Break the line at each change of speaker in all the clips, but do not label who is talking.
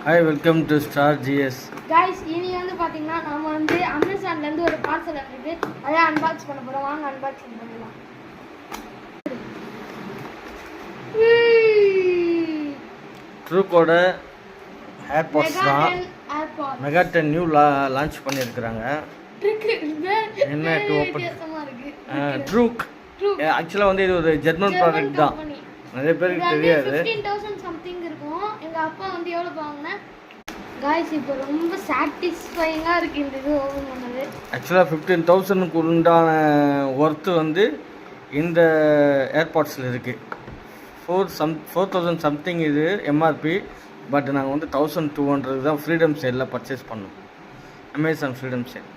Hi, welcome to Star GS.
Guys இனி வந்து பாத்தீங்கன்னா நாம வந்து அமேசான்ல இருந்து ஒரு பார்சல் வந்திருக்கு. அதை அன்பாக்ஸ் பண்ண போறோம். வாங்க அன்பாக்சிங் பண்ணலாம்.
ட்ரூக்கோட ஏர்பாட்ஸ் தான்
ஏர்பாட்
மெகா 10 நியூ லான்ச் பண்ணியிருக்கிறாங்க. என்ன டு ஓப்பன் ட்ரூக் ஆக்சுவலாக வந்து இது ஒரு ஜெர்மன் ப்ராடக்ட் தான். நிறைய பேருக்கு தெரியாது.
15,000 சம்திங் இருக்கும். எங்க அப்பா வந்து எவ்வளவு வாங்கினா கைஸ் இப்போ ரொம்ப சாட்டிஸ்ஃபைங்கா இருக்கு இந்த இது ஓபன் பண்ணது.
ஆக்சுவலாக 15,000க்கு உண்டான ஒர்த்து வந்து இந்த ஏர்பாட்ஸில் இருக்குது. 4,000 சம்திங் இது எம்ஆர்பி. பட் நாங்கள் வந்து 1,200 தான் ஃப்ரீடம் சேலில் பர்ச்சேஸ் பண்ணோம். Amazon freedom sale.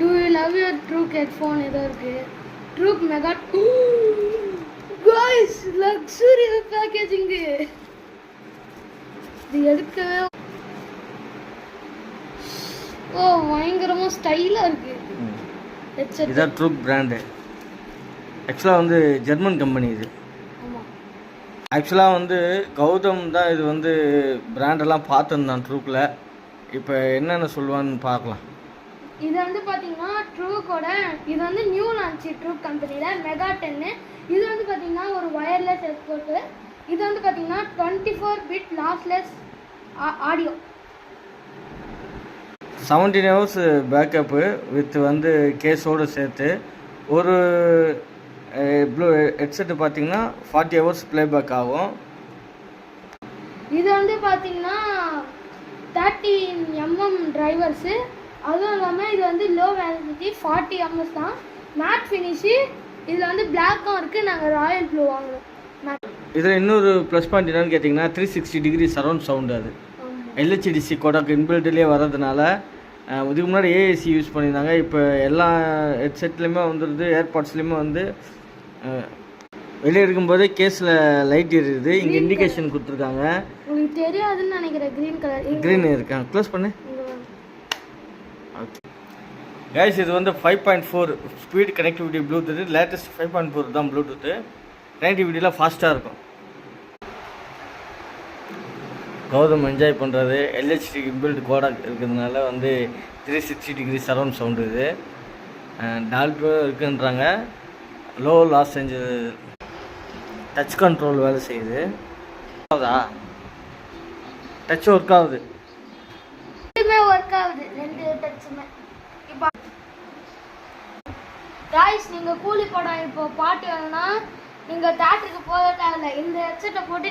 Do you love your Truk headphone? ஏதோ இருக்கு. Truk Mega guys luxury packaging இது எடுக்கவே பயங்கரமா ஸ்டைலா இருக்கு.
இதான் ட்ரூக் பிராண்டு. ஆக்சுவலாக வந்து ஜெர்மன் கம்பெனி இது. ஆக்சுவலாக வந்து கௌதம் தான் இது வந்து பிராண்டெல்லாம் பார்த்துருந்தான் ட்ரூக்கில். இப்போ என்னென்ன சொல்லுவான்னு பார்க்கலாம்.
இது வந்து பார்த்தீங்கன்னா ட்ரூக்கோட இது வந்து நியூ லான்ச் ட்ரூக் கம்பெனியில் மெகா 10. இது வந்து பார்த்தீங்கன்னா ஒரு வயர்லெஸ் ஹெட்ஃபோன். இது வந்து பார்த்தீங்கன்னா 24 bit lossless audio,
17 hours backup with வந்து கேஸோடு சேர்த்து. ஒரு ப்ளூ ஹெட்செட்டு பார்த்தீங்கன்னா 40 hours ப்ளேபேக் ஆகும்.
இது வந்து பார்த்தீங்கன்னா 13mm டிரைவர்ஸு. அதுவும் இல்லாமல் இது வந்து லோ வேலிடிட்டி 40 ms தான். Mat finish. இதில் வந்து பிளாக்கும் இருக்குது. நாங்கள் ராயல் ப்ளூ வாங்குறோம்.
இதில் இன்னொரு ப்ளஸ் பாயிண்ட் என்னென்னு கேட்டிங்கன்னா 360 டிகிரி சரௌண்ட் சவுண்டு. அது எல்ஹெச்டிசி கோடாக்கு இன்பில்ட்லேயே வர்றதுனால. இதுக்கு முன்னாடி ஏஏசி யூஸ் பண்ணியிருந்தாங்க. இப்போ எல்லா ஹெட்செட்லேயுமே வந்துடுது. ஏர்பாட்ஸ்லேயுமே வந்து வெளியே இருக்கும்போதே கேஸில் லைட் எரியுது. இங்கே இண்டிகேஷன் கொடுத்துருக்காங்க.
உங்களுக்கு தெரியாதுன்னு நினைக்கிறேன்.
க்ரீன் இருக்காங்க. க்ளோஸ் பண்ணு. ஓகே கைஸ், இது வந்து 5.4 ஸ்பீட் கனெக்டிவிட்டி ப்ளூடூத். லேட்டஸ்ட் 5.4 தான் ப்ளூடூத்து. கனெக்டிவிட்டியில் ஃபாஸ்ட்டாக இருக்கும். கௌதம் என்ஜாய் பண்ணுறது எல்ஹெச்டி இன்பில்ட் கோடாக் இருக்கிறதுனால வந்து 360 டிகிரி சரௌண்ட் சவுண்டு. இது டால்பியும் இருக்குன்றாங்க. லோ லாஸ் செஞ்சு டச் கண்ட்ரோல் வேலை செய்யுது. டச் ஒர்க் ஆகுது.
ஒர்க் ஆகுது ரெண்டு டச்சுமே. இப்போ गाइस நீங்க கூலி படம் இப்போ பாட்டு வேணும்னா நீங்க தியேட்டருக்கு போக தேவையில்லை. இந்த ஹெட்செட்டை போட்டு